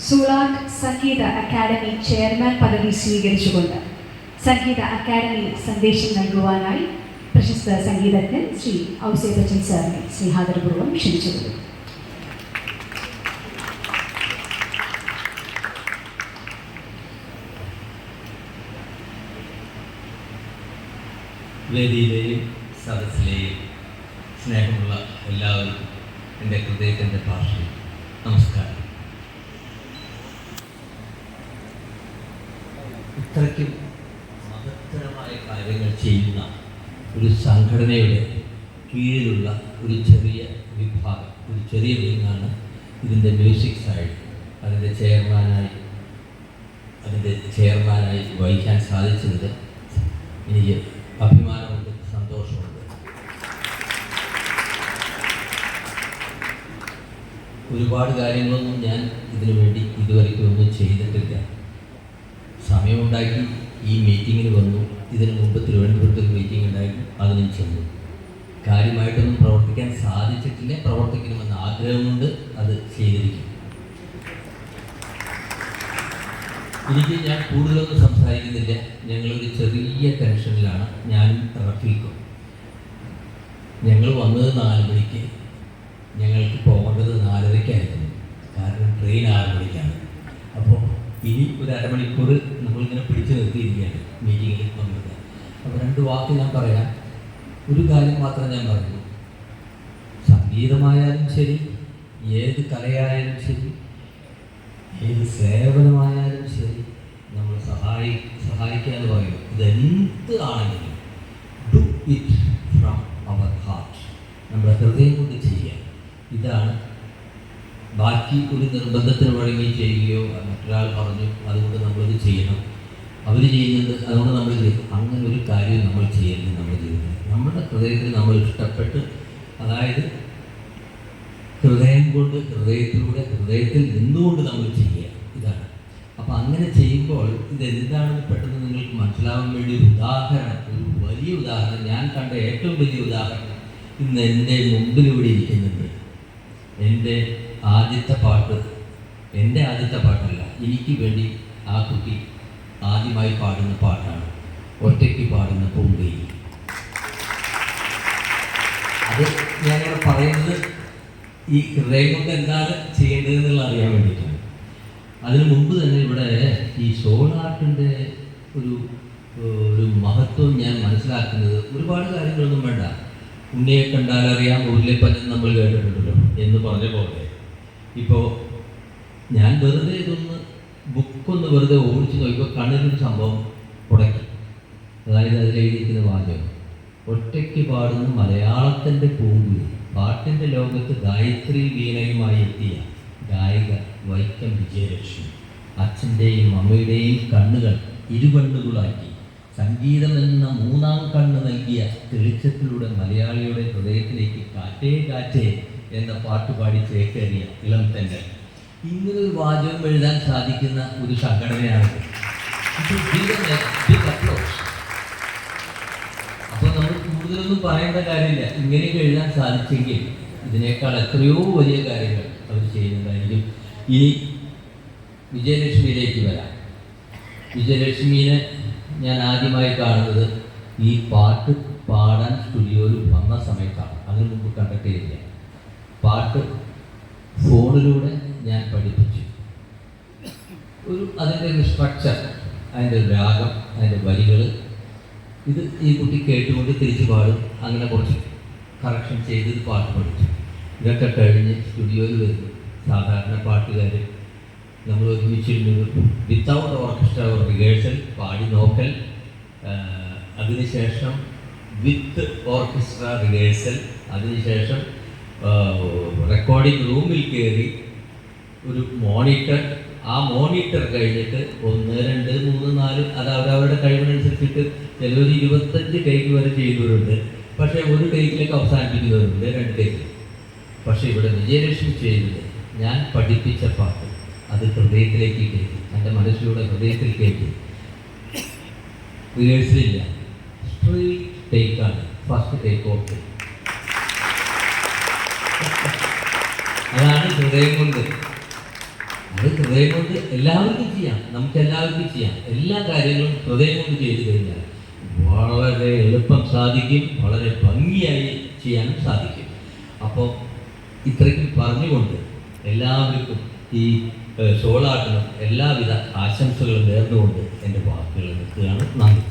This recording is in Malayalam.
സുളാട്ട് സംഗീത അക്കാദമി ചെയർമാൻ പദവി സ്വീകരിച്ചുകൊണ്ട് സംഗീത അക്കാദമി സന്ദേശം നൽകുവാനായി പ്രശസ്ത സംഗീതജ്ഞൻ ശ്രീ ഔസേപ്പ് ബച്ചൻ സാറിനെ സ്നേഹാദരപൂർവ്വം ക്ഷണിച്ചുകൊള്ളുന്നു. വേദിയിലെയും സദസ്സിലെയും സ്നേഹമുള്ള എല്ലാവർക്കും എൻ്റെ ഹൃദയത്തിൻ്റെ ഭാഷയിൽ നമസ്കാരം. ഇത്രയ്ക്കും മഹത്തരമായ കാര്യങ്ങൾ ചെയ്യുന്ന ഒരു സംഘടനയുടെ കീഴിലുള്ള ഒരു ചെറിയ വിഭാഗം, ഒരു ചെറിയ വിഭാഗമാണ് ഇതിൻ്റെ മ്യൂസിക് സൈഡ്. അതിൻ്റെ ചെയർമാനായി വഹിക്കാൻ സാധിച്ചത് എനിക്ക് അഭിമാനമുണ്ട്, സന്തോഷമുണ്ട്. ഒരുപാട് കാര്യങ്ങളൊന്നും ഞാൻ ഇതിനു വേണ്ടി ഇതുവരെയ്ക്കും ഒന്നും ചെയ്തിട്ടില്ല. സമയമുണ്ടാക്കി ഈ മീറ്റിങ്ങിന് വന്നു. ഇതിനു മുമ്പ് തിരുവനന്തപുരത്ത് മീറ്റിംഗ് ഉണ്ടായിരുന്നു, അതിനും ചെന്നു. കാര്യമായിട്ടൊന്നും പ്രവർത്തിക്കാൻ സാധിച്ചിട്ടില്ല. പ്രവർത്തിക്കണമെന്ന് ആഗ്രഹമുണ്ട്, അത് ചെയ്തിരിക്കും. ഞാൻ കൂടുതലൊന്നും സംസാരിക്കുന്നില്ല. ഞങ്ങളൊരു ചെറിയ ടെൻഷനിലാണ് ഞാനും റഫീഖും. ഞങ്ങൾ വന്നത് 4 മണിക്ക്, ഞങ്ങൾക്ക് പോകേണ്ടത് 4:30-ക്കായിരുന്നു. കാരണം ട്രെയിൻ 6 മണിക്കാണ്. അപ്പോൾ ഇനി ഒരു അരമണിക്കൂർ നമ്മളിങ്ങനെ പിടിച്ചു നിർത്തിയിരിക്കുകയാണ് മീറ്റിങ്ങിൽ വന്നത്. അപ്പോൾ 2 വാക്ക് ഞാൻ പറയാം. ഒരു കാര്യം മാത്രം ഞാൻ പറഞ്ഞു. സംഗീതമായാലും ശരി, ഏത് കലയായാലും ശരി, ഏത് സേവനമായാലും ശരി, നമ്മൾ സഹായിക്കുക എന്ന് പറയുന്നത് ഇതെന്ത് ആണെങ്കിലും do it from our heart, നമ്മുടെ ഹൃദയം കൊണ്ട് ചെയ്യുക. ഇതാണ്. ബാക്കി ഒരു നിർബന്ധത്തിന് വഴങ്ങി ചെയ്യുകയോ മറ്റൊരാൾ പറഞ്ഞു അതുകൊണ്ട് നമ്മളത് ചെയ്യണം, അവർ ചെയ്യുന്നുണ്ട് അതുകൊണ്ട് നമ്മൾ ചെയ്യും, അങ്ങനെ ഒരു കാര്യവും നമ്മൾ ചെയ്യരുത്. നമ്മൾ ചെയ്യുന്നത് നമ്മുടെ ഹൃദയത്തിൽ നമ്മൾ ഇഷ്ടപ്പെട്ട്, അതായത് ഹൃദയം കൊണ്ട്, ഹൃദയത്തിൽ നിന്നുകൊണ്ട് നമ്മൾ ചെയ്യുക. ഇതാണ്. അപ്പോൾ അങ്ങനെ ചെയ്യുമ്പോൾ ഇതെന്താണെന്ന് പെട്ടെന്ന് നിങ്ങൾക്ക് മനസ്സിലാവാൻ വേണ്ടി ഒരു ഉദാഹരണം, ഒരു വലിയ ഉദാഹരണം, ഞാൻ കണ്ട ഏറ്റവും വലിയ ഉദാഹരണം ഇന്ന് എൻ്റെ മുമ്പിലൂടെ ഇരിക്കുന്നുണ്ട്. എൻ്റെ ആദ്യത്തെ പാട്ട്, എൻ്റെ ആദ്യത്തെ പാട്ടല്ല, എനിക്ക് വേണ്ടി ആ കുട്ടി ആദ്യമായി പാടുന്ന പാട്ടാണ് ഒറ്റയ്ക്ക് പാടുന്ന പൂങ്കൈ. അത് ഞാനിവിടെ പറയുന്നത് ഈ ഹൃദയം കൊണ്ട് എന്താണ് ചെയ്യേണ്ടതെന്നുള്ള അറിയാൻ വേണ്ടിയിട്ടാണ്. അതിനു മുമ്പ് തന്നെ ഇവിടെ ഈ സോളാർട്ടിൻ്റെ ഒരു മഹത്വം ഞാൻ മനസ്സിലാക്കുന്നത്, ഒരുപാട് കാര്യങ്ങളൊന്നും വേണ്ട. ഉണ്ണിയെ കണ്ടാലറിയാം ഉരുളെ പഞ്ഞം നമ്മൾ കേട്ടിട്ടുണ്ടല്ലോ എന്ന് പറഞ്ഞ പോലെ, ഇപ്പോൾ ഞാൻ വെറുതെ ബുക്കൊന്ന് വെറുതെ ഓടിച്ച് നോക്കിയപ്പോൾ കണ്ണിലൊരു സംഭവം ഉടക്കി. അതായത് അതിലെഴുതിയിരിക്കുന്ന വാചകം, ഒറ്റയ്ക്ക് പാടുന്ന മലയാളത്തിൻ്റെ പൂങ്കുഴി, പാട്ടിൻ്റെ ലോകത്ത് ഗായത്രി വീണയുമായി എത്തിയ ഗായിക വൈക്കം വിജയലക്ഷ്മി. അച്ഛൻ്റെയും അമ്മയുടെയും കണ്ണുകൾ ഇരുകണ്ണുകളാക്കി സംഗീതമെന്ന 3ാം കണ്ണ് നൽകിയ തെളിച്ചത്തിലൂടെ മലയാളിയുടെ ഹൃദയത്തിലേക്ക് കാറ്റേ കാറ്റേ എന്ന പാട്ട് പാടി ചേക്കേറിയ ഇളം തെന്നൽ. ഇങ്ങനൊരു വാചകം എഴുതാൻ സാധിക്കുന്ന ഒരു സംഘടനയാണ്. അപ്പോൾ നമ്മൾ കൂടുതലൊന്നും പറയേണ്ട കാര്യമില്ല. ഇങ്ങനെയൊക്കെ എഴുതാൻ സാധിച്ചെങ്കിൽ ഇതിനേക്കാൾ എത്രയോ വലിയ കാര്യങ്ങൾ അവർ ചെയ്യുന്നുണ്ടായിരിക്കും. ഇനി വിജയലക്ഷ്മിയിലേക്ക് വരാം. വിജയലക്ഷ്മിയെ ഞാൻ ആദ്യമായി കാണുന്നത് ഈ പാട്ട് പാടാൻ സ്റ്റുഡിയോയിൽ വന്ന സമയത്താണ്. അതിനു മുമ്പ് കണ്ടിട്ടേയില്ല. പാട്ട് ഫോണിലൂടെ ഞാൻ പഠിപ്പിച്ചു. അതിൻ്റെ ഒരു സ്ട്രക്ചർ, അതിൻ്റെ രാഗം, അതിൻ്റെ വരികൾ, ഇത് ഈ കുട്ടി കേട്ടുകൊണ്ട് തിരിച്ചു പാടും. അങ്ങനെ കുറച്ച് കറക്ഷൻ ചെയ്ത് പാട്ട് പഠിച്ചു. ഇതൊക്കെ കഴിഞ്ഞ് സ്റ്റുഡിയോയിൽ വരുന്നു. സാധാരണ പാട്ടുകാർ നമ്മൾ ഒരുമിച്ചിരുന്നു, വിത്തൗട്ട് ഓർക്കസ്ട്ര റിഹേഴ്സൽ പാടി നോക്കൽ, അതിനുശേഷം വിത്ത് ഓർക്കസ്ട്ര റിഹേഴ്സൽ, അതിനുശേഷം റെക്കോർഡിംഗ് റൂമിൽ കയറി ഒരു മോണിറ്റർ, ആ മോണിറ്റർ കഴിഞ്ഞിട്ട് 1, 2, 3, 4 അത് അവരവരുടെ കഴിവിനനുസരിച്ചിട്ട് ചിലവർ 25 ടേക്ക് വരെ ചെയ്യുന്നവരുണ്ട്. പക്ഷേ ഒരു ടേക്കിലേക്ക് അവസാനിപ്പിക്കുന്നവരുണ്ട്, 2 ടേക്ക്. പക്ഷേ ഇവിടെ വിജയലക്ഷ്മി ചെയ്തത്, ഞാൻ പഠിപ്പിച്ച പാട്ട് അത് ഹൃദയത്തിലേക്ക് കയറ്റി, എൻ്റെ മനസ്സിലൂടെ ഹൃദയത്തിൽ കയറ്റി. റിഹേഴ്സലില്ല, സ്ട്രെയിറ്റ് ടേക്കാണ്, ഫസ്റ്റ് ടേക്ക് ഓഫ്. അതാണ് ഹൃദയം കൊണ്ട്. അത് ഹൃദയം കൊണ്ട് എല്ലാവർക്കും ചെയ്യാം, നമുക്ക് എല്ലാവർക്കും ചെയ്യാം. എല്ലാ കാര്യങ്ങളും ഹൃദയം കൊണ്ട് ചെയ്തു കഴിഞ്ഞാൽ വളരെ എളുപ്പം സാധിക്കും, വളരെ ഭംഗിയായി ചെയ്യാനും സാധിക്കും. അപ്പോൾ ഇത്രയ്ക്കും പറഞ്ഞുകൊണ്ട് എല്ലാവർക്കും ഈ ഷോളാട്ടിനും എല്ലാവിധ ആശംസകളും നേർന്നുകൊണ്ട് എൻ്റെ വാക്കുകൾ നിർത്തുകയാണ്. നന്ദി.